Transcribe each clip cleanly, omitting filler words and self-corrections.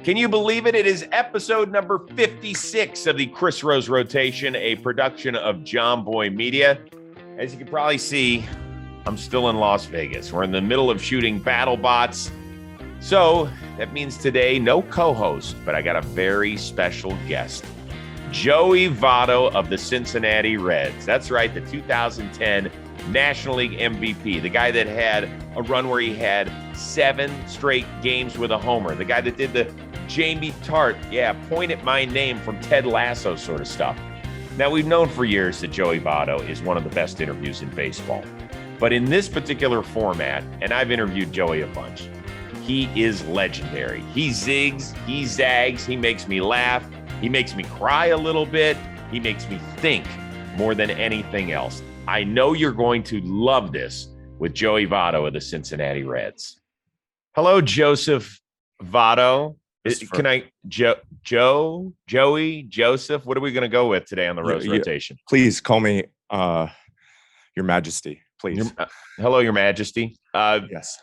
Can you believe it? It is episode number 56 of the Chris Rose Rotation, a production of JOMBOY Media. As you can probably see, I'm still in Las Vegas. We're in the middle of shooting BattleBots. So that means today, no co-host, but I got a very special guest. Joey Votto of the Cincinnati Reds. That's right, the 2010 National League MVP. The guy that had a run where he had 7 straight games with a homer. The guy that did the Jaime Tartt, point at my name from Ted Lasso sort of stuff. Now, we've known for years that Joey Votto is one of the best interviews in baseball. But in this particular format, and I've interviewed Joey a bunch, he is legendary. He zigs, he zags, he makes me laugh, he makes me cry a little bit, he makes me think more than anything else. I know you're going to love this with Joey Votto of the Cincinnati Reds. Hello, Joseph Votto. Joey, Joseph, what are we going to go with today on the Rose Rotation? Please call me Your Majesty, please. Hello, Your Majesty. Yes.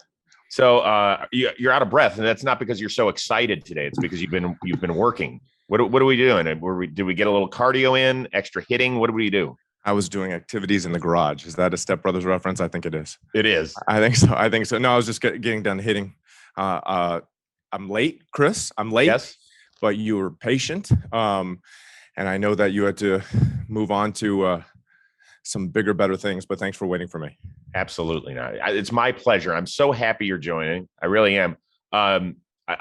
So you're out of breath, and that's not because you're so excited today. It's because you've been working. What are we doing? Did we get a little cardio in, extra hitting? What did we do? I was doing activities in the garage. Is that a Step Brothers reference? I think it is. It is. I think so. No, I was just getting done hitting. I'm late, Chris. I'm late. Yes. But you were patient. And I know that you had to move on to some bigger, better things. But thanks for waiting for me. Absolutely not. It's my pleasure. I'm so happy you're joining. I really am. I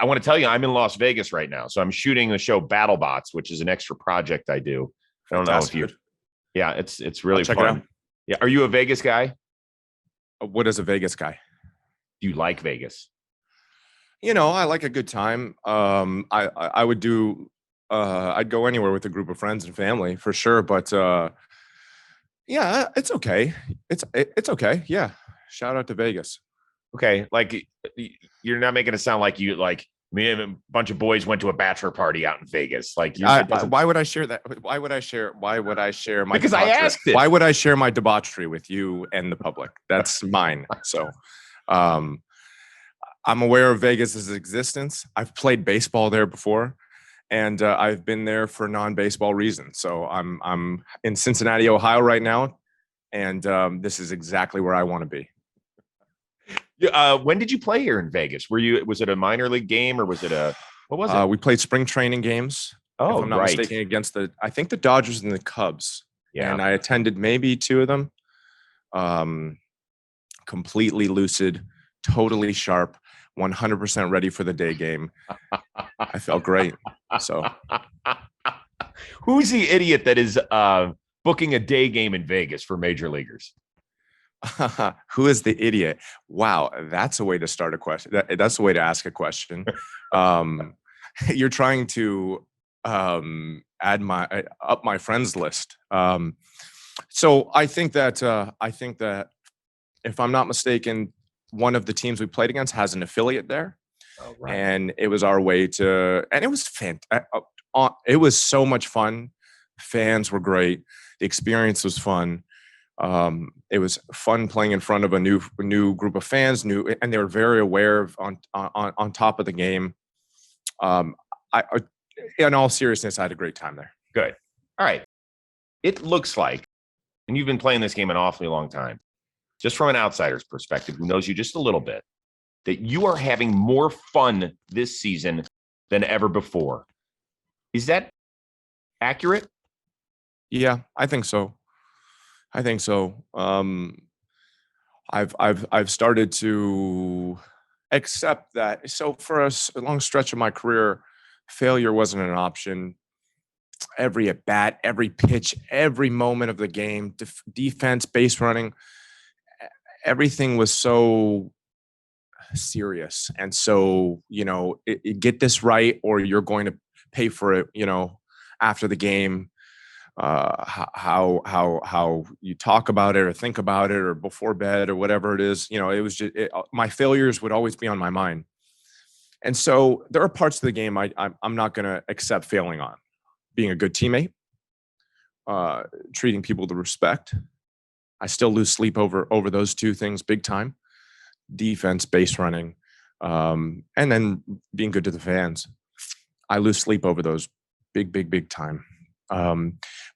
want to tell you, I'm in Las Vegas right now. So I'm shooting the show BattleBots, which is an extra project I do. I don't know if you. Yeah, it's really fun. Check it out. Yeah, are you a Vegas guy? What is a Vegas guy? Do you like Vegas? You know, I like a good time. I would do. I'd go anywhere with a group of friends and family for sure. But yeah, it's okay. It's okay. Yeah. Shout out to Vegas. Okay, like you're not making it sound like you like me and a bunch of boys went to a bachelor party out in Vegas. Like, why would I share that? Why would I share my? Because debauchery? I asked it. Why would I share my debauchery with you and the public? That's mine. So, I'm aware of Vegas's existence. I've played baseball there before, and I've been there for non-baseball reasons. So I'm in Cincinnati, Ohio right now, and this is exactly where I want to be. When did you play here in Vegas? Was it a minor league game or was it what was it? We played spring training games. Oh, if I'm not right. mistaken, against I think the Dodgers and the Cubs. Yeah. And I attended maybe 2 of them. Completely lucid, totally sharp, 100% ready for the day game. I felt great. So who's the idiot that is booking a day game in Vegas for major leaguers? Who is the idiot? Wow, that's a way to start a question. That's a way to ask a question. You're trying to add up my friends list. So I think that if I'm not mistaken, one of the teams we played against has an affiliate there. Oh, right. And it was our way to, and it was it was so much fun. Fans were great. The experience was fun. It was fun playing in front of a new group of fans, and they were very aware of on top of the game. In all seriousness, I had a great time there. Good. All right. It looks like, and you've been playing this game an awfully long time, just from an outsider's perspective, who knows you just a little bit, that you are having more fun this season than ever before. Is that accurate? Yeah, I think so. I've started to accept that. So for a long stretch of my career, failure wasn't an option. Every at bat, every pitch, every moment of the game, defense, base running, everything was so serious. And so, get this right or you're going to pay for it, after the game. How you talk about it or think about it or before bed or whatever it is, it was just my failures would always be on my mind. And so there are parts of the game I'm not going to accept failing on. Being a good teammate, treating people with respect. I still lose sleep over those 2 things big time. Defense, base running, and then being good to the fans. I lose sleep over those big time.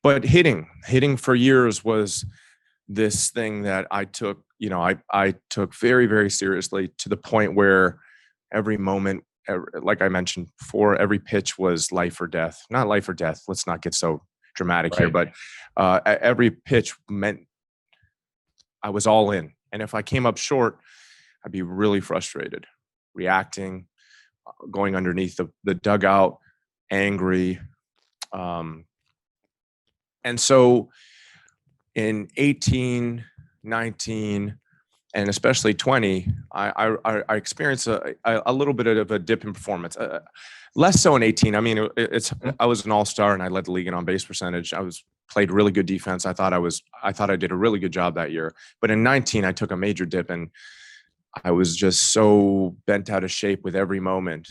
But hitting for years was this thing that I took, I took very, very seriously, to the point where every moment, like I mentioned before, every pitch was life or death. Not life or death. Let's not get so dramatic here, but every pitch meant I was all in. And if I came up short, I'd be really frustrated, reacting, going underneath the dugout, angry. And so in 18, 19, and especially 20, I experienced a little bit of a dip in performance. Less so in 18. I mean, I was an all-star and I led the league in on-base percentage. Played really good defense. I thought I did a really good job that year. But in 19, I took a major dip, and I was just so bent out of shape with every moment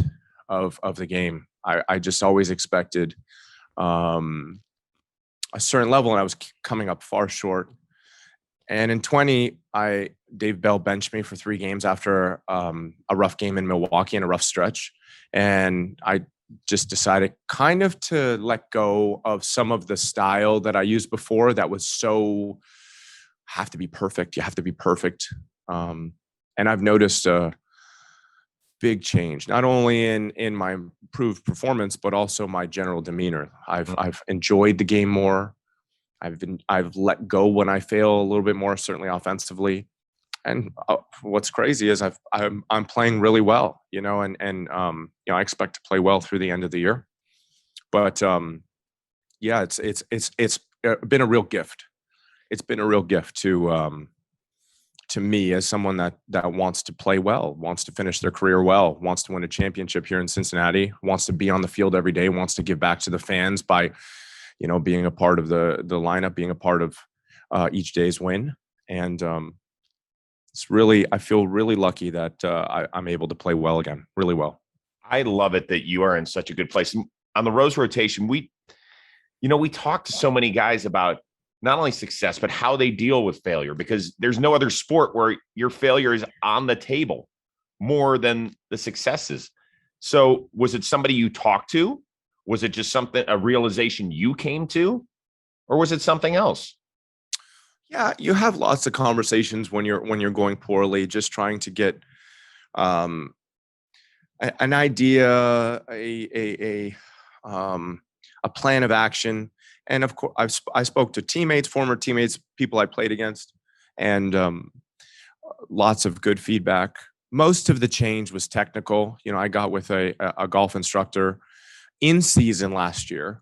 of the game. I just always expected a certain level, and I was coming up far short. And in 20, Dave Bell benched me for 3 games after a rough game in Milwaukee and a rough stretch. And I just decided kind of to let go of some of the style that I used before that was so have to be perfect. You have to be perfect. And I've noticed a big change, not only in my improved performance, but also my general demeanor. I've enjoyed the game more. I've let go when I fail a little bit more, certainly offensively. And what's crazy is I'm playing really well, and I expect to play well through the end of the year. But yeah, it's been a real gift. It's been a real gift to me as someone that wants to play well, wants to finish their career well, wants to win a championship here in Cincinnati, wants to be on the field every day, wants to give back to the fans by, being a part of the lineup, being a part of each day's win. And I feel really lucky that I'm able to play well again, really well. I love it that you are in such a good place. On the Rose rotation, we talk to so many guys about not only success, but how they deal with failure, because there's no other sport where your failure is on the table more than the successes. So was it somebody you talked to? Was it just a realization you came to, or was it something else? Yeah, you have lots of conversations when you're going poorly, just trying to get an idea, a plan of action. And of course, I spoke to teammates, former teammates, people I played against, and lots of good feedback. Most of the change was technical. I got with a golf instructor in season last year,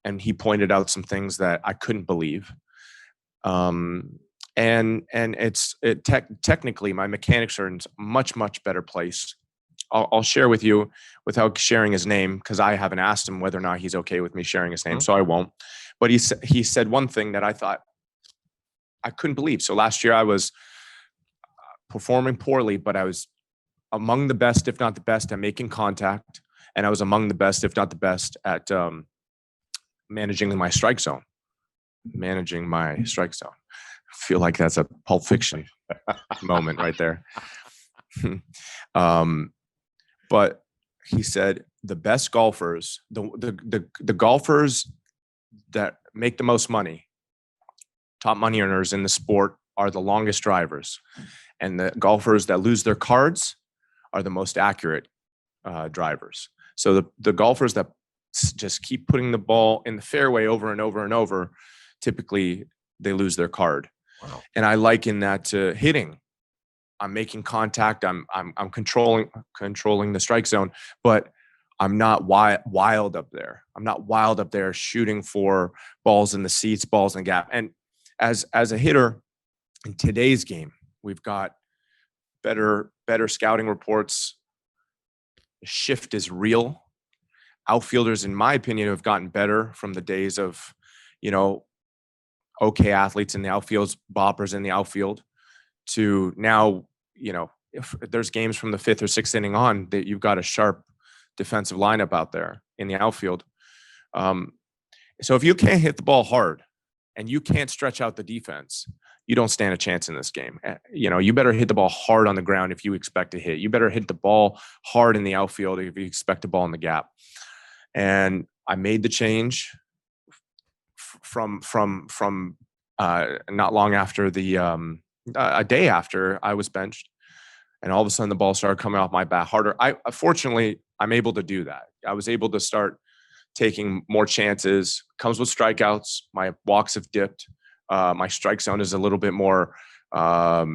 and he pointed out some things that I couldn't believe. And technically my mechanics are in a much better place. I'll share with you without sharing his name, because I haven't asked him whether or not he's okay with me sharing his name, so I won't. But he said one thing that I thought I couldn't believe. So last year I was performing poorly, but I was among the best, if not the best, at making contact, and I was among the best, if not the best, at managing my strike zone. I feel like that's a Pulp Fiction moment right there. But he said the best golfers, the golfers that make the most money, top money earners in the sport, are the longest drivers, and the golfers that lose their cards are the most accurate drivers. So the golfers that just keep putting the ball in the fairway over and over and over, typically they lose their card. Wow. And I liken that to hitting. I'm making contact. I'm controlling the strike zone, but I'm not wild up there. I'm not wild up there shooting for balls in the seats, balls in the gap. And as a hitter in today's game, we've got better scouting reports. The shift is real. Outfielders, in my opinion, have gotten better from the days of, okay athletes in the outfield, boppers in the outfield, to now, if there's games from the 5th or 6th inning on that you've got a sharp defensive lineup out there in the outfield. So if you can't hit the ball hard and you can't stretch out the defense, you don't stand a chance in this game. You better hit the ball hard on the ground if you expect to hit. You better hit the ball hard in the outfield if you expect the ball in the gap. And I made the change from not long after a day after I was benched, and all of a sudden the ball started coming off my bat harder. Fortunately, I'm able to do that. I was able to start taking more chances. Comes with strikeouts. My walks have dipped. My strike zone is a little bit more, a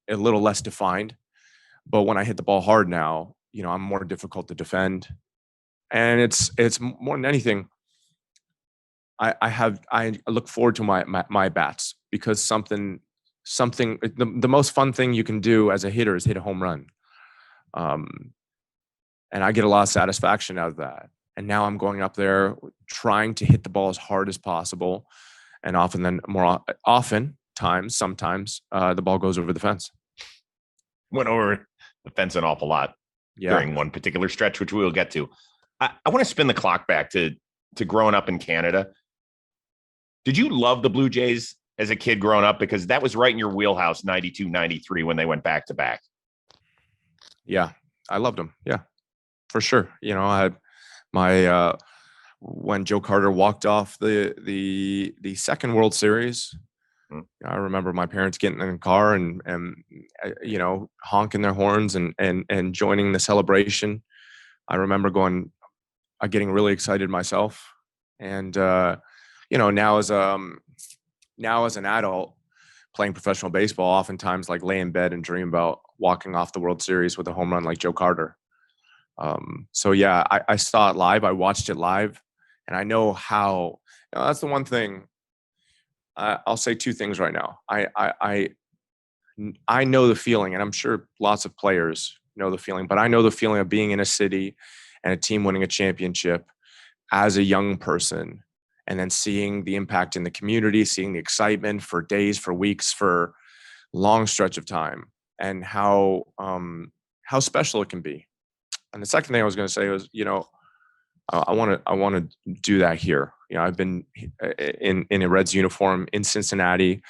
little less defined. But when I hit the ball hard now, I'm more difficult to defend. And it's more than anything, I look forward to my bats, because something the most fun thing you can do as a hitter is hit a home run. And I get a lot of satisfaction out of that. And now I'm going up there trying to hit the ball as hard as possible. And sometimes the ball goes over the fence. Went over the fence an awful lot during one particular stretch, which we will get to. I want to spin the clock back to growing up in Canada. Did you love the Blue Jays as a kid growing up? Because that was right in your wheelhouse, 92, 93, when they went back to back. Yeah, I loved them. Yeah, for sure. I had when Joe Carter walked off the second World Series, I remember my parents getting in the car and honking their horns and joining the celebration. I remember getting really excited myself. And now as an adult playing professional baseball, oftentimes like lay in bed and dream about walking off the World Series with a home run like Joe Carter. So yeah, I saw it live. I watched it live, and I know how. That's the one thing. I'll say two things right now. I know the feeling, and I'm sure lots of players know the feeling, but I know the feeling of being in a city and a team winning a championship as a young person, and then seeing the impact in the community, seeing the excitement for days, for weeks, for long stretch of time, and how special it can be. And the second thing I was going to say was, I want to do that here. I've been in a Reds uniform in Cincinnati,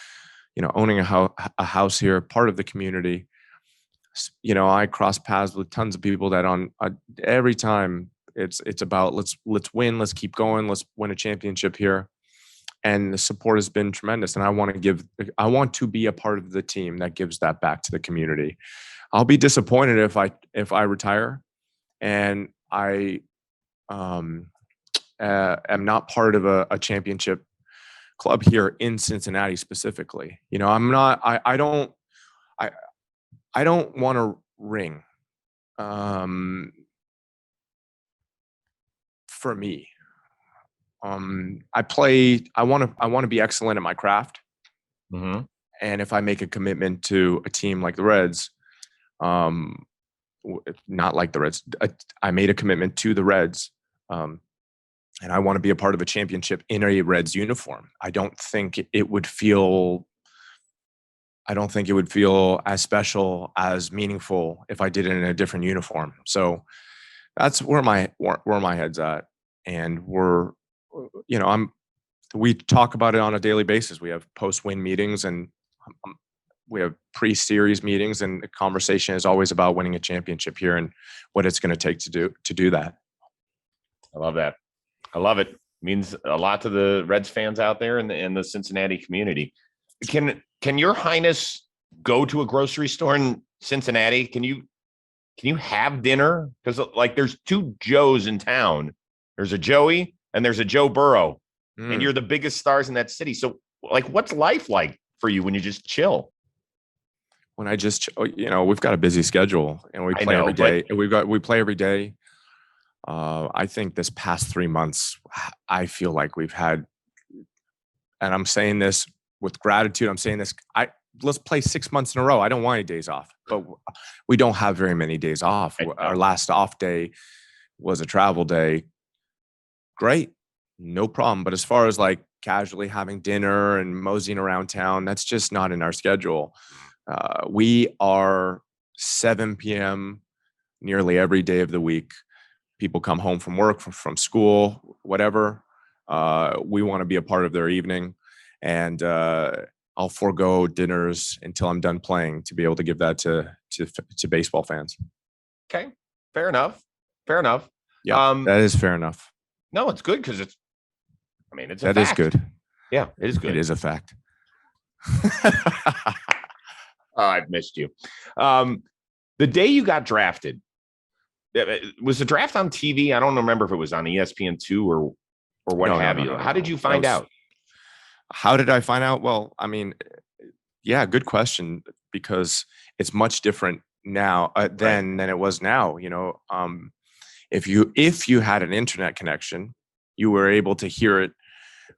owning a house here, part of the community. I cross paths with tons of people that every time it's about let's win, let's keep going, let's win a championship here. And the support has been tremendous. And I want to be a part of the team that gives that back to the community. I'll be disappointed if I retire and I am not part of a championship club here in Cincinnati specifically. I'm not. I don't want to ring. For me, I want to be excellent at my craft. Mm-hmm. And if I make a commitment to a team like the Reds, not like the Reds, I made a commitment to the Reds, and I want to be a part of a championship in a Reds uniform. I don't think it would feel as special, as meaningful if I did it in a different uniform. So that's where my head's at. And we talk about it on a daily basis. We have post-win meetings and we have pre-series meetings, and the conversation is always about winning a championship here and what it's going to take to do that. I love that. I love it. Means a lot to the Reds fans out there in the Cincinnati community. Can Your Highness go to a grocery store in Cincinnati? Can you have dinner? Because there's two Joes in town. There's a Joey and there's a Joe Burrow, and you're the biggest stars in that city. So what's life like for you when you just chill? When we've got a busy schedule and we play every day. We play every day. I think this past 3 months, I feel like we've had, and I'm saying this with gratitude. I'm saying this. Let's play 6 months in a row. I don't want any days off, but we don't have very many days off. Our last off day was a travel day. Great. No problem. But as far as casually having dinner and moseying around town, that's just not in our schedule. We are 7 p.m. nearly every day of the week. People come home from work, from school, whatever. We want to be a part of their evening. And I'll forego dinners until I'm done playing to be able to give that to baseball fans. Okay. Fair enough. Yeah, that is fair enough. No, it's good because it's a That fact. is good. Yeah, it is good. It is a fact. I've missed you. The day you got drafted, was the draft on TV? I don't remember if it was on ESPN2 or what have you. How did you find out? How did I find out? Well, I mean, yeah, good question, because it's much different now then than it was now. You know, if you had an internet connection, you were able to hear it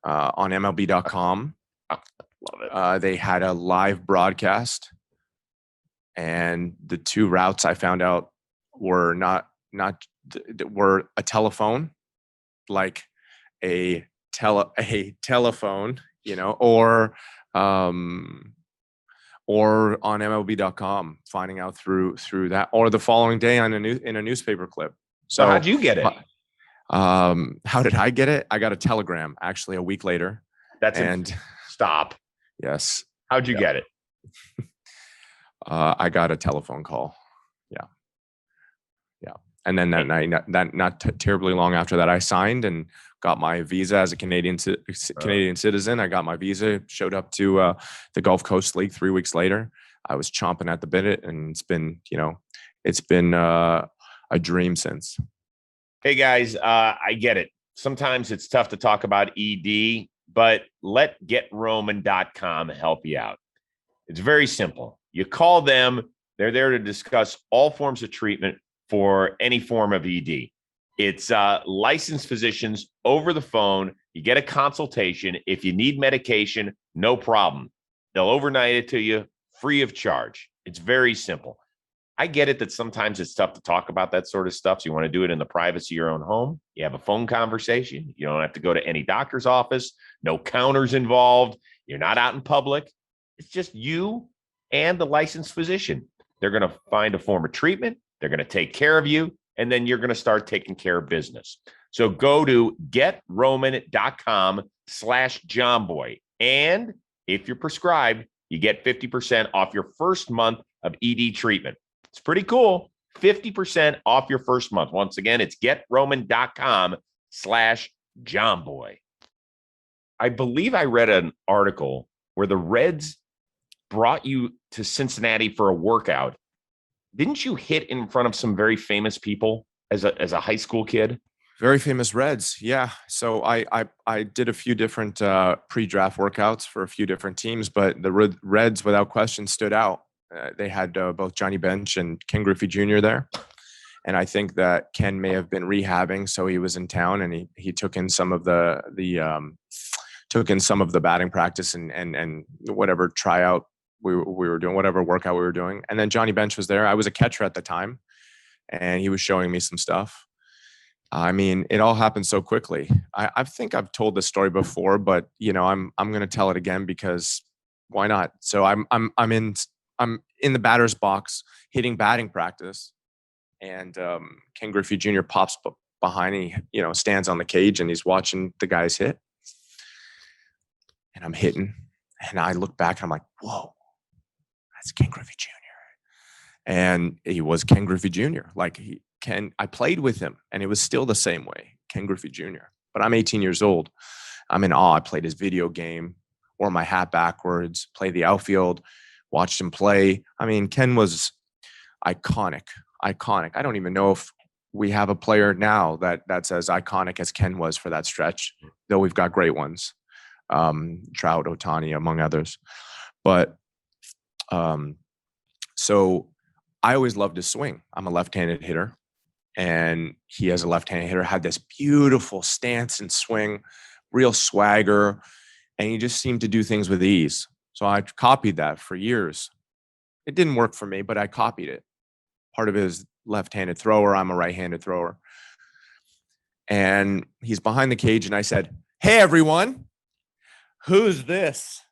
on MLB.com. Love it. They had a live broadcast, and the two routes I found out were were a telephone, like a telephone, you know, or on MLB.com, finding out through that, or the following day in a newspaper clip. So how'd you get it? How did I get it? I got a telegram actually a week later. Stop. Yes. How'd you get it? I got a telephone call. Yeah. And then that night, not terribly long after that, I signed and got my visa as a Canadian citizen. I got my visa, showed up to the Gulf Coast League 3 weeks later. I was chomping at the bit, and it's been a dream since. Hey guys, I get it. Sometimes it's tough to talk about ED, but let GetRoman.com help you out. It's very simple. You call them. They're there to discuss all forms of treatment for any form of ED. It's licensed physicians over the phone. You get a consultation. If you need medication, no problem. They'll overnight it to you free of charge. It's very simple. I get it that sometimes it's tough to talk about that sort of stuff. So you want to do it in the privacy of your own home. You have a phone conversation. You don't have to go to any doctor's office. No counters involved. You're not out in public. It's just you and the licensed physician. They're going to find a form of treatment. They're going to take care of you. And then you're going to start taking care of business. So go to GetRoman.com/JOMBOY. And if you're prescribed, you get 50% off your first month of ED treatment. It's pretty cool. 50% off your first month. Once again, it's GetRoman.com/JOMBOY. I believe I read an article where the Reds brought you to Cincinnati for a workout. Didn't you hit in front of some very famous people as a high school kid? Very famous Reds, yeah. So I did a few different pre-draft workouts for a few different teams, but the Reds, without question, stood out. They had both Johnny Bench and Ken Griffey Jr. there, and I think that Ken may have been rehabbing, so he was in town, and he took in some of the batting practice and whatever tryout we were doing, whatever workout we were doing. And then Johnny Bench was there. I was a catcher at the time, and he was showing me some stuff. I mean, it all happened so quickly. I think I've told this story before, but I'm going to tell it again because why not? So I'm in the batter's box hitting batting practice, and Ken Griffey Jr. pops behind me, stands on the cage, and he's watching the guys hit. And I'm hitting, and I look back and I'm like, whoa, that's Ken Griffey Jr. And he was Ken Griffey Jr. I played with him, and it was still the same way, Ken Griffey Jr. But I'm 18 years old. I'm in awe. I played his video game, wore my hat backwards, played the outfield, watched him play. I mean, Ken was iconic. I don't even know if we have a player now that's as iconic as Ken was for that stretch, though we've got great ones. Trout, Ohtani, among others. But so I always loved his swing. I'm a left-handed hitter, and he, as a left-handed hitter, had this beautiful stance and swing, real swagger, and he just seemed to do things with ease. So I copied that for years. It didn't work for me, but I copied it. Part of his left-handed thrower, I'm a right-handed thrower. And he's behind the cage, and I said, "Hey, everyone, who's this?"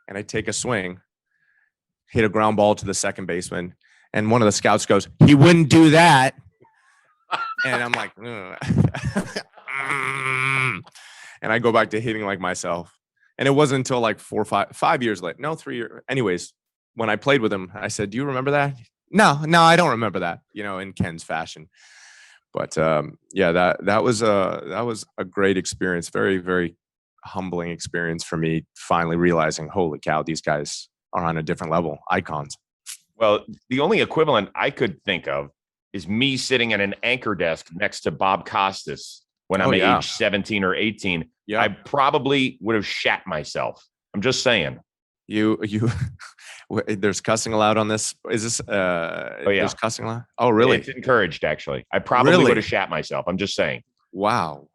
And I take a swing, hit a ground ball to the second baseman, and one of the scouts goes, "He wouldn't do that." And I'm like, and I go back to hitting like myself. And it wasn't until like 5 years later, no, 3 years. Anyways, when I played with him, I said, "Do you remember that?" No, I don't remember that, in Ken's fashion. But yeah, that was a great experience. Very, very humbling experience for me. Finally realizing, holy cow, these guys are on a different level, icons. Well, the only equivalent I could think of is me sitting at an anchor desk next to Bob Costas when I'm age 17 or 18. Yeah, I probably would have shat myself. I'm just saying. You there's cussing allowed on this. Is this there's cussing allowed? Oh, really? It's encouraged, actually. I probably would have shat myself. I'm just saying. Wow.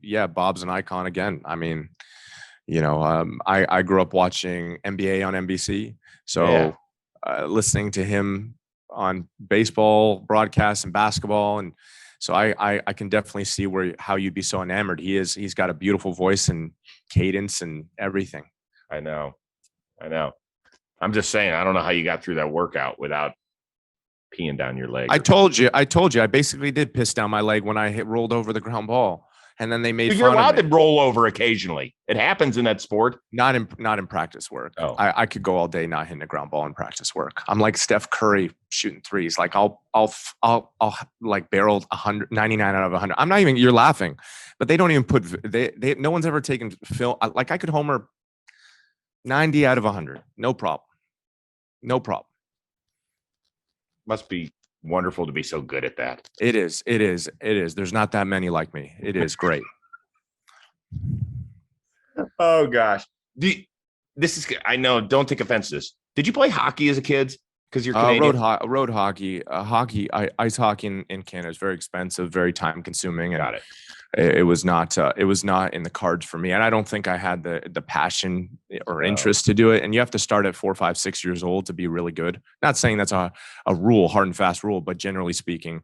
Yeah, Bob's an icon again. I mean, I grew up watching NBA on NBC. So listening to him on baseball broadcasts and basketball. And so I can definitely see how you'd be so enamored. He's got a beautiful voice and cadence and everything. I know. I'm just saying, I don't know how you got through that workout without peeing down your leg. I told you. I basically did piss down my leg when I rolled over the ground ball. And then they made You're fun allowed of me. to roll over occasionally. It happens in that sport. Not in practice work. Oh. I could go all day not hitting a ground ball in practice work. I'm like Steph Curry shooting threes. Like I'll like barrel 99 out of 100. I'm not even. You're laughing, but they don't even put. They no one's ever taken film. Like I could homer 90 out of 100. No problem. Must be wonderful to be so good at that. It is. There's not that many like me. It is great. Oh gosh. I know, don't take offense to this. Did you play hockey as a kid? Because you're Canadian. Road hockey, ice hockey in Canada is very expensive, very time consuming. Got it. It was not in the cards for me. And I don't think I had the passion or interest to do it. And you have to start at 4, 5, 6 years old to be really good. Not saying that's a rule, hard and fast rule, but generally speaking,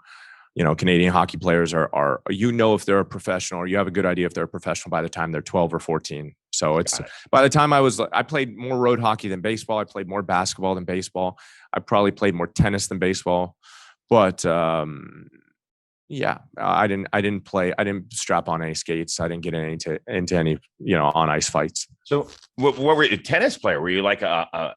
Canadian hockey players are if they're a professional, or you have a good idea if they're a professional by the time they're 12 or 14. So by the time I played more road hockey than baseball. I played more basketball than baseball. I probably played more tennis than baseball, but I didn't strap on any skates. I didn't get into any, on ice fights. So what were you, a tennis player? Were you like a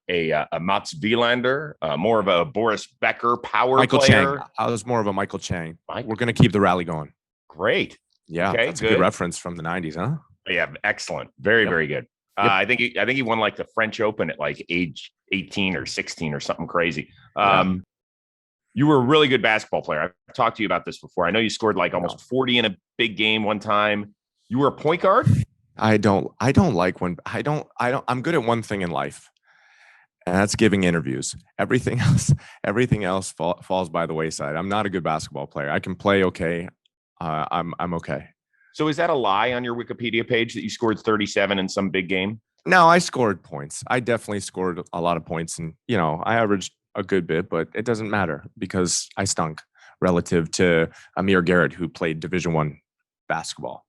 Mats Wilander, more of a Boris Becker Michael player? Chang. I was more of a Michael Chang. We're going to keep the rally going. Great. Yeah. Okay, that's good. A good reference from the 90s, huh? Yeah. Excellent. Very, very good. Yep. I think he won like the French Open at like age 18 or 16 or something crazy. You were a really good basketball player. I've talked to you about this before. I know you scored like almost 40 in a big game one time. You were a point guard? I'm good at one thing in life, and that's giving interviews. Everything else falls by the wayside. I'm not a good basketball player. I can play okay. I'm okay. So is that a lie on your Wikipedia page that you scored 37 in some big game? No, I scored points. I definitely scored a lot of points, and I averaged a good bit, but it doesn't matter because I stunk relative to Amir Garrett, who played Division I basketball.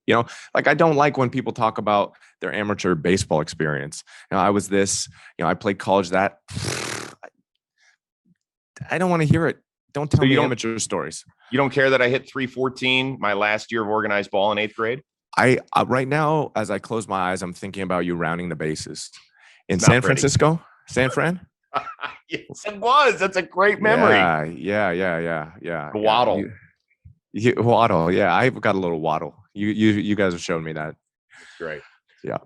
I don't like when people talk about their amateur baseball experience. I was this, I played college that. I don't want to hear it. Don't tell me amateur stories. You don't care that I hit 314 my last year of organized ball in 8th grade? I right now, as I close my eyes, I'm thinking about you rounding the bases in San Francisco, San Fran. Yes, it was. That's a great memory. Yeah. Waddle. Waddle. Yeah, I've got a little waddle. You guys have shown me that. Great. Yeah.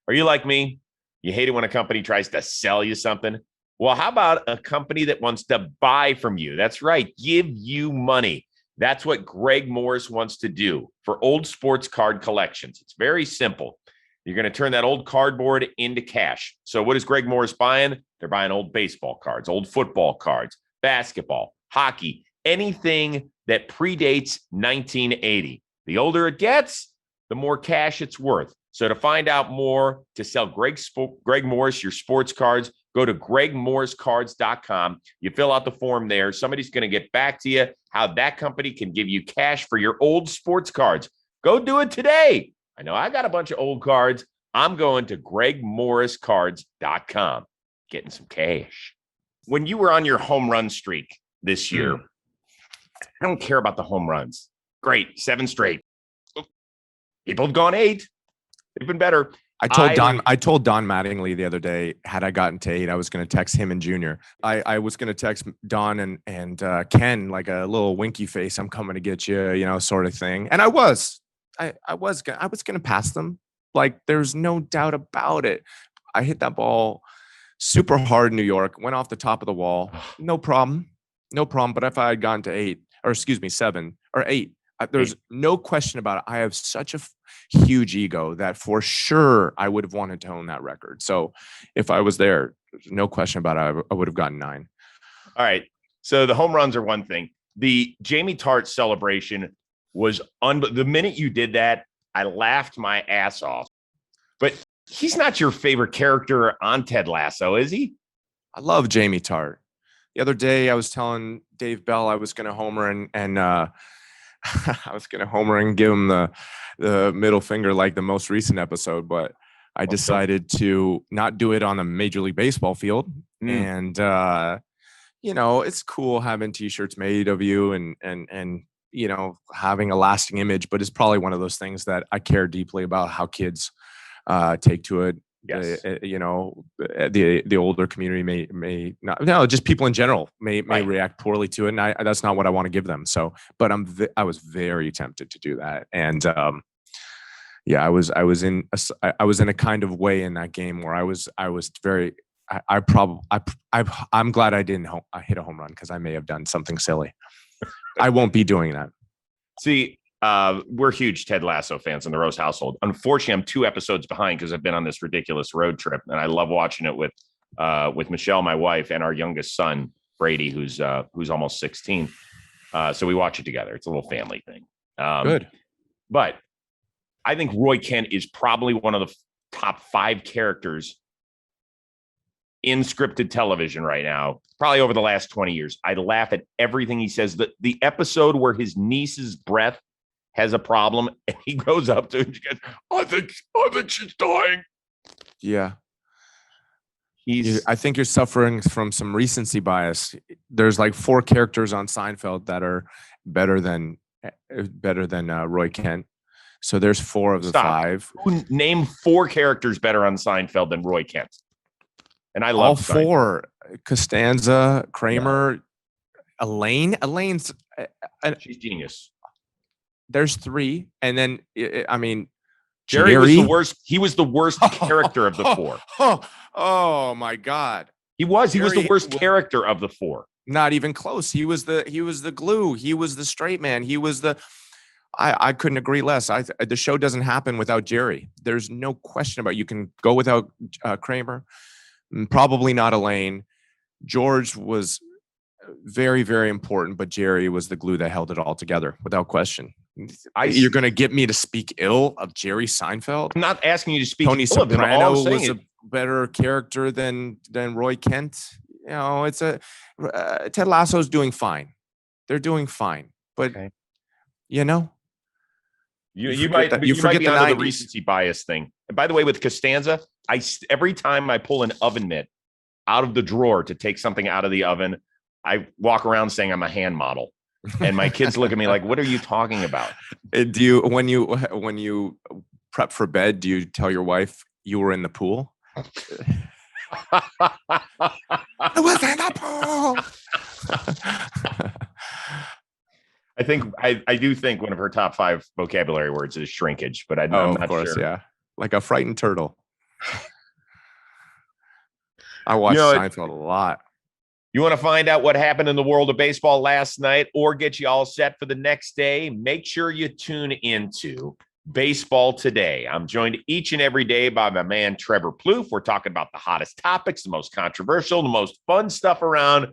Are you like me? You hate it when a company tries to sell you something? Well, how about a company that wants to buy from you? That's right. Give you money. That's what Greg Morris wants to do for old sports card collections. It's very simple. You're going to turn that old cardboard into cash. So what is Greg Morris buying? They're buying old baseball cards, old football cards, basketball, hockey, anything that predates 1980. The older it gets, the more cash it's worth. So to find out more, to sell Greg Morris your sports cards, go to gregmorriscards.com. You fill out the form there. Somebody's going to get back to you how that company can give you cash for your old sports cards. Go do it today. I know I got a bunch of old cards. I'm going to gregmorriscards.com, getting some cash. When you were on your home run streak this year, I don't care about the home runs. Great, 7 straight. People have gone 8. They've been better. I told Don Mattingly the other day, had I gotten to 8, I was going to text him and Junior. I was going to text Don and Ken like a little winky face. I'm coming to get you, sort of thing. And I was going to pass them. Like there's no doubt about it. I hit that ball super hard in New York, went off the top of the wall. No problem. But if I had gone to 7 or 8, there's no question about it. I have such a huge ego that for sure I would have wanted to own that record. So if I was there, there's no question about it. I would have gotten 9. All right. So the home runs are one thing. The Jaime Tartt celebration was the minute you did that, I laughed my ass off. But he's not your favorite character on Ted Lasso, is he? I love Jaime Tartt. The other day I was telling Dave Bell I was going to homer and I was going to homer and give him the middle finger like the most recent episode, but I decided to not do it on a Major League Baseball field. And, it's cool having T-shirts made of you and having a lasting image, but it's probably one of those things that I care deeply about how kids take to it. Yes. The older community may not. No, just people in general may react poorly to it, and that's not what I want to give them. So, but I was very tempted to do that, and I was in a kind of way in that game where I was very. I'm glad I didn't hit a home run because I may have done something silly. I won't be doing that. See. We're huge Ted Lasso fans in the Rose household. Unfortunately, I'm 2 episodes behind because I've been on this ridiculous road trip, and I love watching it with Michelle, my wife, and our youngest son, Brady, who's almost 16. So we watch it together. It's a little family thing. Good. But I think Roy Kent is probably one of the top 5 characters in scripted television right now, probably over the last 20 years. I laugh at everything he says. The episode where his niece's breath has a problem and he goes up to her and she goes, I think she's dying. Yeah. I think you're suffering from some recency bias. There's like 4 characters on Seinfeld that are better than Roy Kent. So there's 4 of the 5. Name 4 characters better on Seinfeld than Roy Kent. And I love all 4. Costanza, Kramer, Elaine. Elaine's she's genius. There's 3, and then Jerry was the worst. He was the worst character of the 4. Oh my God, he was the worst character of the 4. Not even close. He was the glue. He was the straight man. He was the. I couldn't agree less. The show doesn't happen without Jerry. There's no question about it. You can go without Kramer. Probably not Elaine. George was very, very important, but Jerry was the glue that held it all together, without question. You're going to get me to speak ill of Jerry Seinfeld? I'm not asking you to speak Tony ill of him. Soprano was a better character than Roy Kent. It's Ted Lasso's doing fine. They're doing fine, but okay. You might be under the recency bias thing. And by the way, with Costanza, every time I pull an oven mitt out of the drawer to take something out of the oven, I walk around saying I'm a hand model, and my kids look at me like, "What are you talking about?" Do you when you prep for bed? Do you tell your wife you were in the pool? I was in the pool. I do think one of her top 5 vocabulary words is shrinkage, but I'm not sure. Yeah, like a frightened turtle. I watched Seinfeld a lot. You want to find out what happened in the world of baseball last night or get you all set for the next day? Make sure you tune into Baseball Today. I'm joined each and every day by my man, Trevor Plouffe. We're talking about the hottest topics, the most controversial, the most fun stuff around,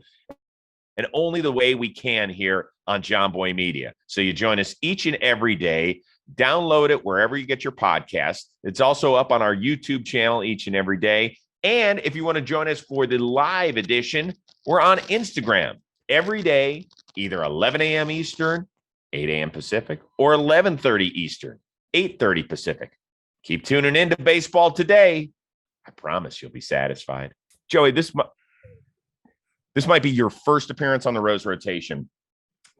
and only the way we can here on JOMBOY Media. So you join us each and every day. Download it wherever you get your podcast. It's also up on our YouTube channel each and every day. And if you want to join us for the live edition, we're on Instagram every day, either 11 a.m. Eastern, 8 a.m. Pacific, or 11:30 Eastern, 8:30 Pacific. Keep tuning in to Baseball Today. I promise you'll be satisfied. Joey, this might be your first appearance on the Rose Rotation.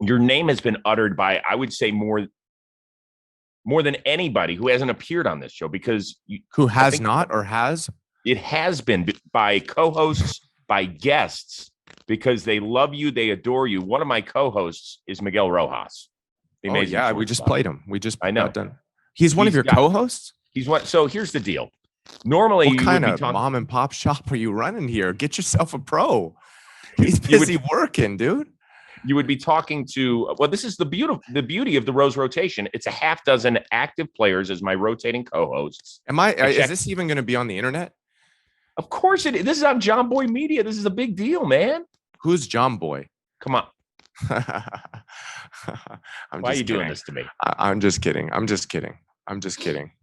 Your name has been uttered by, I would say, more more than anybody who hasn't appeared on this show, because who has not or has? It has been by co-hosts, by guests, because they love you, they adore you. One of my co-hosts is Miguel Rojas. Oh yeah, we just played him. We just got done. He's one of your co-hosts? He's one. So here's the deal. Normally, what kind of mom and pop shop are you running here? Get yourself a pro. He's busy working, dude. You would be talking to, well, this is the beauty of the Rose rotation. It's a half dozen active players as my rotating co-hosts. Is this even going to be on the internet? Of course it is. This is on JOMBOY Media. This is a big deal, man. Who's JOMBOY? Come on. Why are you doing this to me? I'm just kidding.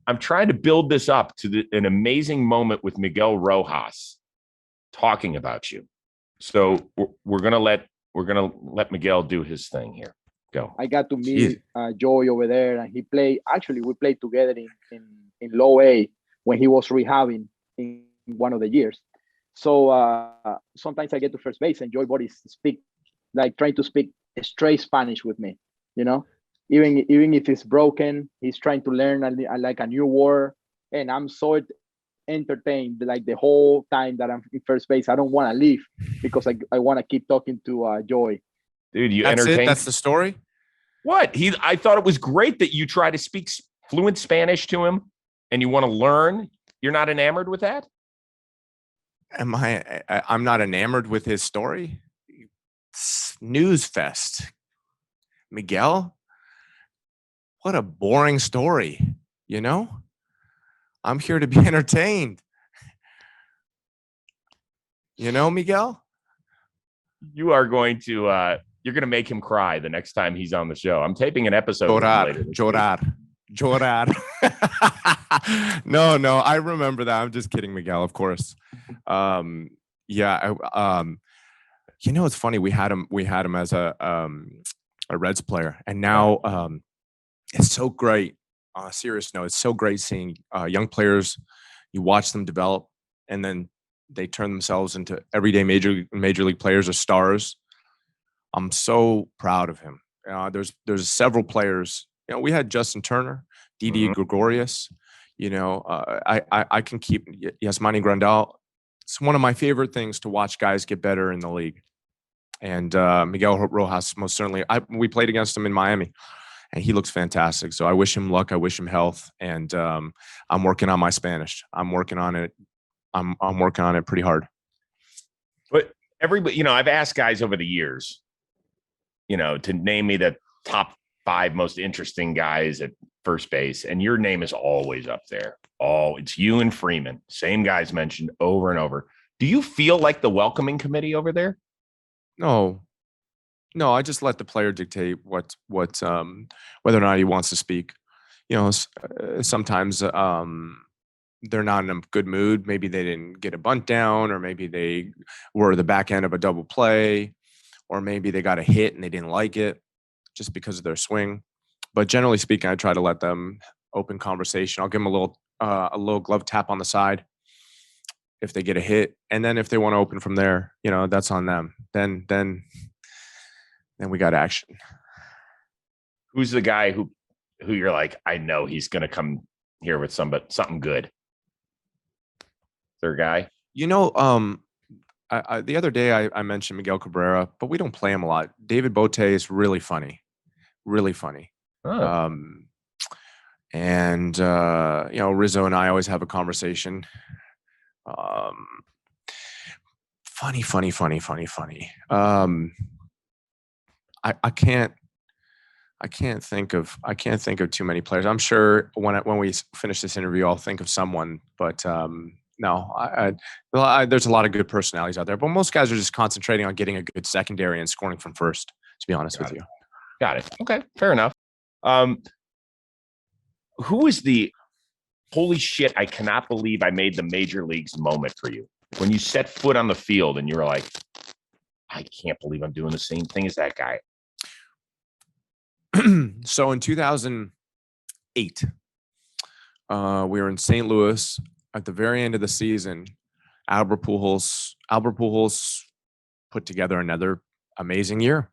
I'm trying to build this up to an amazing moment with Miguel Rojas talking about you. So we're gonna let Miguel do his thing here. Go. I got to meet Joey over there, and we played together in low A when he was rehabbing in one of the years. So sometimes I get to first base, and Joey Votto trying to speak straight Spanish with me. You know, even if it's broken, he's trying to learn a new word, and I'm so entertained like the whole time that I'm in first base. I don't want to leave because I want to keep talking to Joey. Dude, you entertained. That's the story. What? I thought it was great that you try to speak fluent Spanish to him and you want to learn. You're not enamored with that? I'm not enamored with his story. Snooze fest. Miguel, what a boring story, you know? I'm here to be entertained. You know, Miguel? You are going to you're going to make him cry the next time he's on the show. I'm taping an episode. Llorar. No, I remember that. I'm just kidding, Miguel, of course. You know, it's funny. We had him as a Reds player, and now it's so great. On a serious note, it's so great seeing young players. You watch them develop, and then they turn themselves into everyday major league players or stars. I'm so proud of him. There's several players. You know, we had Justin Turner, Didi Gregorius. You know, I can keep Yasmani Grandal. It's one of my favorite things to watch guys get better in the league. And Miguel Rojas, most certainly. We played against him in Miami. And he looks fantastic. So I wish him luck. I wish him health. And I'm working on my Spanish. I'm working on it. I'm working on it pretty hard. But everybody, you know, I've asked guys over the years, you know, to name me the top 5 most interesting guys at first base. And your name is always up there. Oh, it's you and Freeman. Same guys mentioned over and over. Do you feel like the welcoming committee over there? No, I just let the player dictate what whether or not he wants to speak. You know, sometimes they're not in a good mood. Maybe they didn't get a bunt down, or maybe they were the back end of a double play, or maybe they got a hit and they didn't like it just because of their swing. But generally speaking, I try to let them open conversation. I'll give them a little glove tap on the side if they get a hit, and then if they want to open from there, you know, that's on them. Then we got action. Who's the guy who you're like, I know he's going to come here with something good? Their guy? You know, the other day I mentioned Miguel Cabrera, but we don't play him a lot. David Bote is really funny. Oh. And you know, Rizzo and I always have a conversation. Funny. I can't think of too many players. I'm sure when we finish this interview, I'll think of someone. But no, there's a lot of good personalities out there. But most guys are just concentrating on getting a good secondary and scoring from first. To be honest with you. Got it. Okay, fair enough. Who is the holy shit? I cannot believe I made the major leagues moment for you when you set foot on the field and you were like, I can't believe I'm doing the same thing as that guy. So in 2008, we were in St. Louis at the very end of the season. Albert Pujols put together another amazing year.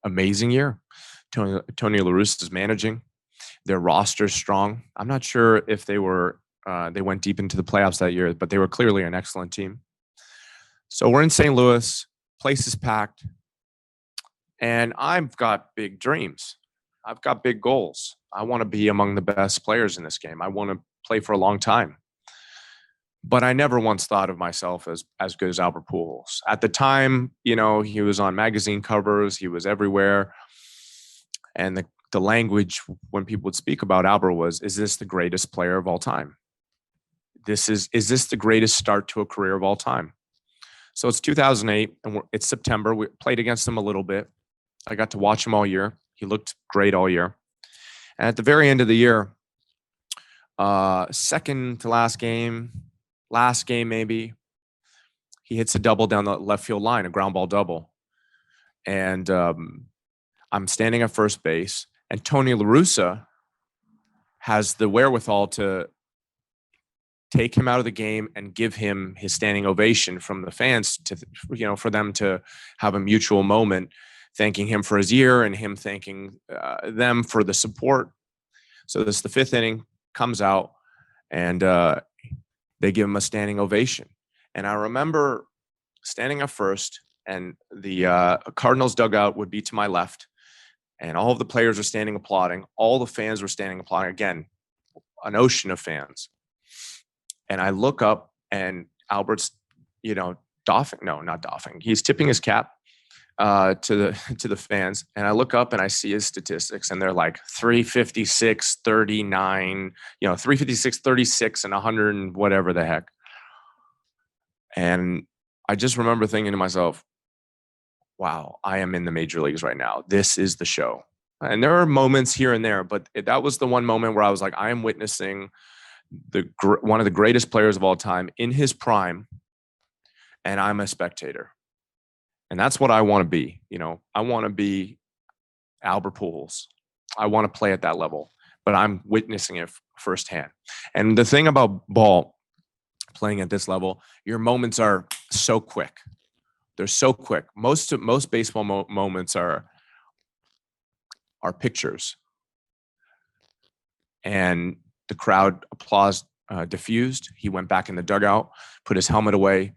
Tony La Russa is managing. Their roster's strong. I'm not sure if they went deep into the playoffs that year, but they were clearly an excellent team. So we're in St. Louis, place is packed, and I've got big dreams. I've got big goals. I want to be among the best players in this game. I want to play for a long time. But I never once thought of myself as good as Albert Pujols. At the time, he was on magazine covers, he was everywhere. And the language when people would speak about Albert was, is this the greatest player of all time? Is this the greatest start to a career of all time? So it's 2008 and it's September. We played against him a little bit. I got to watch him all year. He looked great all year. And at the very end of the year, second to last game maybe, he hits a double down the left field line, a ground ball double. And I'm standing at first base, and Tony La Russa has the wherewithal to take him out of the game and give him his standing ovation from the fans for them to have a mutual moment, thanking him for his year and him thanking them for the support. So this the fifth inning, comes out, and they give him a standing ovation. And I remember standing up first, and the Cardinals dugout would be to my left, and all of the players were standing applauding. All the fans were standing applauding. Again, an ocean of fans. And I look up, and Albert's, doffing. No, not doffing. He's tipping his cap to the fans. And I look up and I see his statistics, and they're like 356, 39, 356, 36, and 100 and whatever the heck. And I just remember thinking to myself, wow, I am in the major leagues right now. This is the show. And there are moments here and there, but that was the one moment where I was like, I am witnessing one of the greatest players of all time in his prime, and I'm a spectator. And that's what I want to be. I want to be Albert Pujols. I want to play at that level, but I'm witnessing it firsthand. And the thing about ball, playing at this level, your moments are so quick. They're so quick. Most baseball moments are pictures, and the crowd applause diffused. He went back in the dugout, put his helmet away,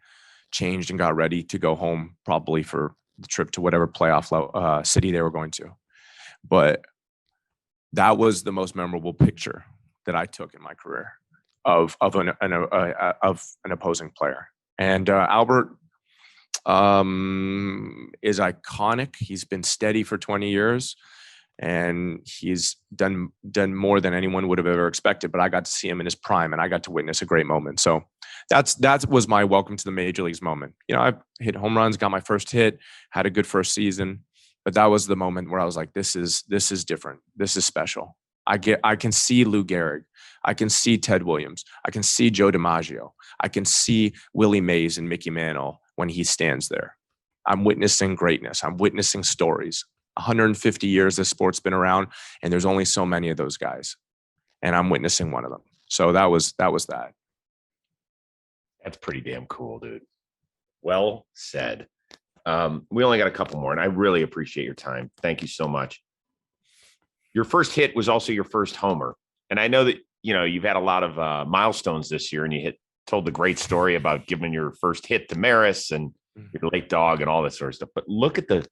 changed, and got ready to go home, probably for the trip to whatever playoff city they were going to. But that was the most memorable picture that I took in my career of an opposing player. And Albert is iconic. He's been steady for 20 years. And he's done more than anyone would have ever expected. But I got to see him in his prime, and I got to witness a great moment. So that was my welcome to the major leagues moment. I've hit home runs, got my first hit, had a good first season, but that was the moment where I was like, this is different. This is special. I can see Lou Gehrig. I can see Ted Williams. I can see Joe DiMaggio. I can see Willie Mays and Mickey Mantle when he stands there. I'm witnessing greatness. I'm witnessing stories. 150 years this sport's been around, and there's only so many of those guys, and I'm witnessing one of them. So that was that. That's pretty damn cool, dude. Well said. We only got a couple more, and I really appreciate your time. Thank you so much. Your first hit was also your first homer, and I know that you've had a lot of milestones this year, and you told the great story about giving your first hit to Maris and your late dog and all that sort of stuff. But look at the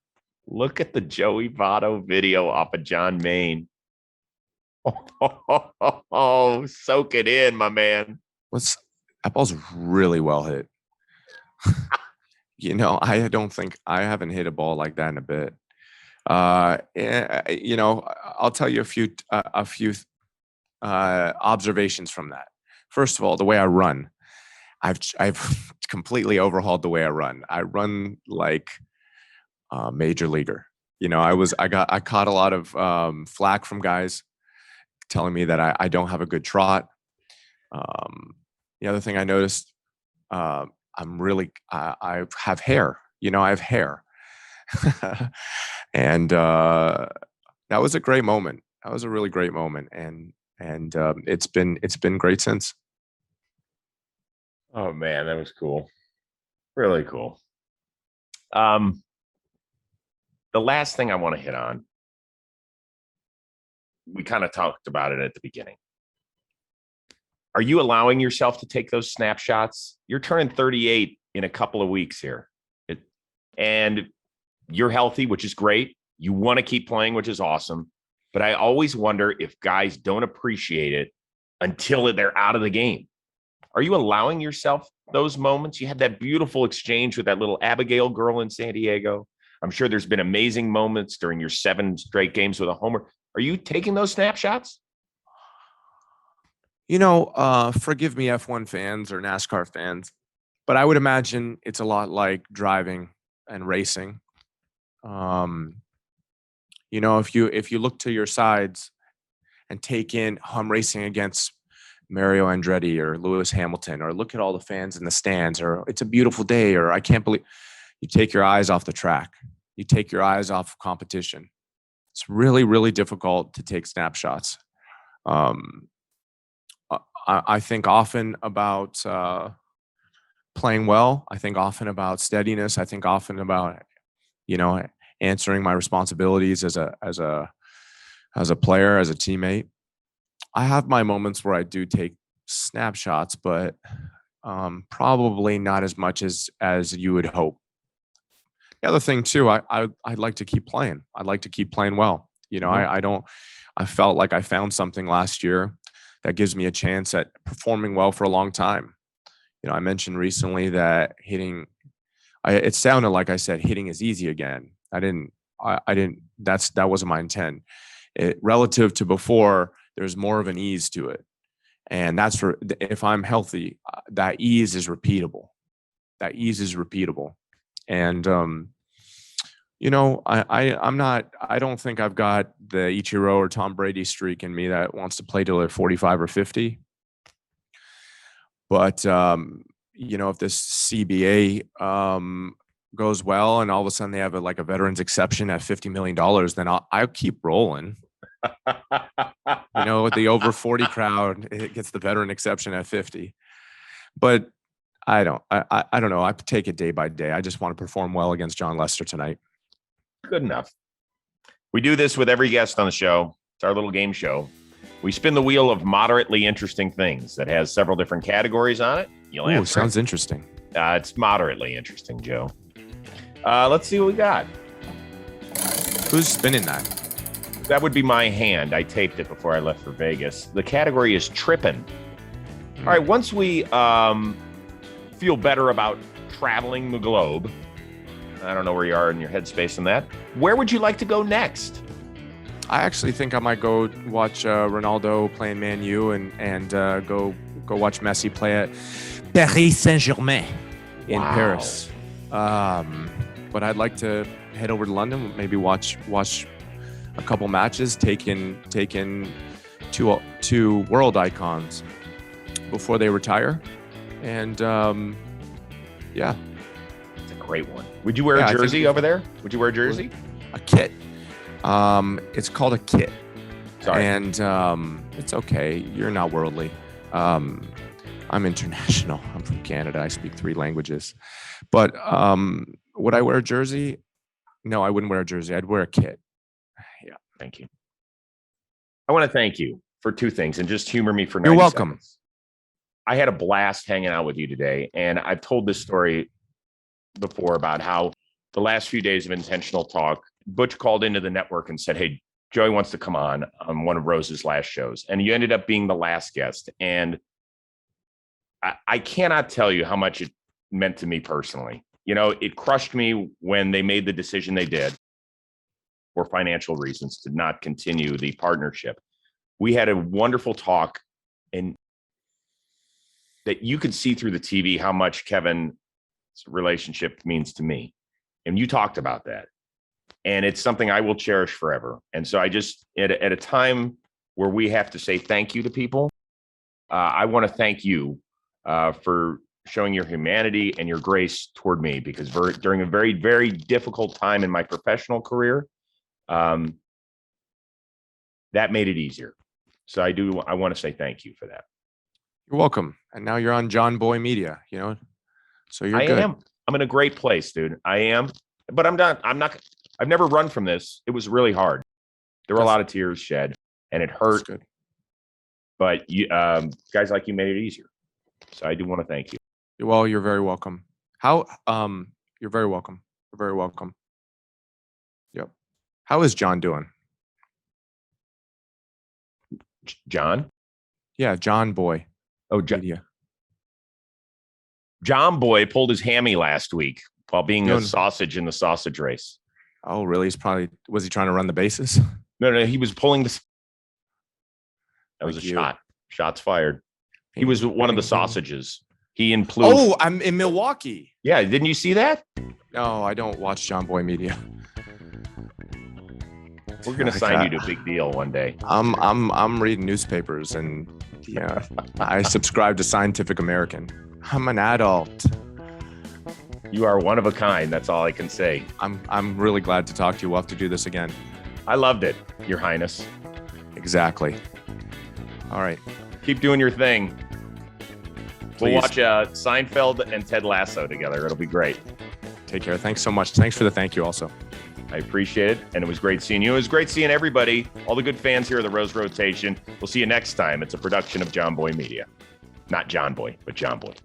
Joey Votto video off of John Maine. Oh, soak it in, my man. That ball's really well hit. I don't think I haven't hit a ball like that in a bit. I'll tell you a few observations from that. First of all, the way I run, I've completely overhauled the way I run. I run like major leaguer. I caught a lot of flack from guys telling me that I don't have a good trot. The other thing I noticed, I have hair. I have hair, and that was a great moment. That was a really great moment, and it's been great since. Oh man, that was cool. Really cool. The last thing I want to hit on we kind of talked about it at the beginning. Are you allowing yourself to take those snapshots? You're turning 38 in a couple of weeks here. And you're healthy, which is great. You want to keep playing, which is awesome. But I always wonder if guys don't appreciate it until they're out of the game. Are you allowing yourself those moments? You had that beautiful exchange with that little Abigail girl in San Diego. I'm sure there's been amazing moments during your 7 straight games with a homer. Are you taking those snapshots? Forgive me, F1 fans or NASCAR fans, but I would imagine it's a lot like driving and racing. If you look to your sides and take in, I'm racing against Mario Andretti or Lewis Hamilton, or look at all the fans in the stands, or it's a beautiful day, or I can't believe, you take your eyes off the track. You take your eyes off of competition. It's really, really difficult to take snapshots. I think often about playing well. I think often about steadiness. I think often about, answering my responsibilities as a player, as a teammate. I have my moments where I do take snapshots, but probably not as much as you would hope. The other thing too, I'd like to keep playing. I'd like to keep playing well. I felt like I found something last year that gives me a chance at performing well for a long time. I mentioned recently that it sounded like I said hitting is easy again. I didn't, that wasn't my intent. Relative to before, there's more of an ease to it. And that's if I'm healthy, that ease is repeatable. And, I don't think I've got the Ichiro or Tom Brady streak in me that wants to play till they're 45 or 50. But, if this CBA goes well and all of a sudden they have a veterans exception at $50 million, then I'll keep rolling. With the over 40 crowd, it gets the veteran exception at 50. But I don't know. I take it day by day. I just want to perform well against John Lester tonight. Good enough. We do this with every guest on the show. It's our little game show. We spin the wheel of moderately interesting things that has several different categories on it. You'll answer. Sounds interesting. It's moderately interesting, Joe. Let's see what we got. Who's spinning that? That would be my hand. I taped it before I left for Vegas. The category is tripping. All right, once we feel better about traveling the globe, I don't know where you are in your headspace on that. Where would you like to go next? I actually think I might go watch Ronaldo playing Man U and go watch Messi play at Paris Saint-Germain in Paris. But I'd like to head over to London, maybe watch a couple matches, take in two world icons before they retire, and yeah. It's a great one. Would you wear a jersey over there? Would you wear a jersey? A kit. It's called a kit. Sorry. And it's okay. You're not worldly. I'm international. I'm from Canada. I speak 3 languages. But would I wear a jersey? No, I wouldn't wear a jersey. I'd wear a kit. Yeah. Thank you. I want to thank you for 2 things and just humor me for 90 You're welcome. seconds. I had a blast hanging out with you today. And I've told this story before about how the last few days of Intentional Talk, Butch called into the network and said, hey, Joey wants to come on one of Rose's last shows. And you ended up being the last guest. And I cannot tell you how much it meant to me personally. It crushed me when they made the decision they did for financial reasons to not continue the partnership. We had a wonderful talk, and that you could see through the TV how much Kevin's relationship means to me. And you talked about that. And it's something I will cherish forever. And so I just, at a time where we have to say thank you to people, I want to thank you for showing your humanity and your grace toward me, because during a very, very difficult time in my professional career, that made it easier. So I want to say thank you for that. You're welcome. And now you're on JOMBOY Media, so you're good. I'm in a great place, dude. I am, but I'm not, I've never run from this. It was really hard. There were a lot of tears shed, and it That's hurt. good. But you, guys like you made it easier. So I do want to thank you. Well, you're very welcome. How? You're very welcome. You're very welcome. Yep. How is John doing? John? Yeah, John Boy. Oh, JOMBOY pulled his hammy last week while being a sausage in the sausage race. Oh, really? Was he trying to run the bases? No, he was pulling this. That was a shot. Shots fired. He was one of the sausages. He and Plouffe. Oh, I'm in Milwaukee. Yeah, didn't you see that? No, I don't watch JOMBOY media. We're gonna sign you to a big deal one day. I'm reading newspapers and yeah, I subscribe to Scientific American. I'm an adult. You are one of a kind. That's all I can say. I'm really glad to talk to you. We'll have to do this again. I loved it, Your Highness. Exactly. All right. Keep doing your thing. Please. We'll watch Seinfeld and Ted Lasso together. It'll be great. Take care. Thanks so much. Thanks for the thank you also. I appreciate it. And it was great seeing you. It was great seeing everybody, all the good fans here of the Rose Rotation. We'll see you next time. It's a production of JOMBOY Media. Not John Boy, but JOMBOY.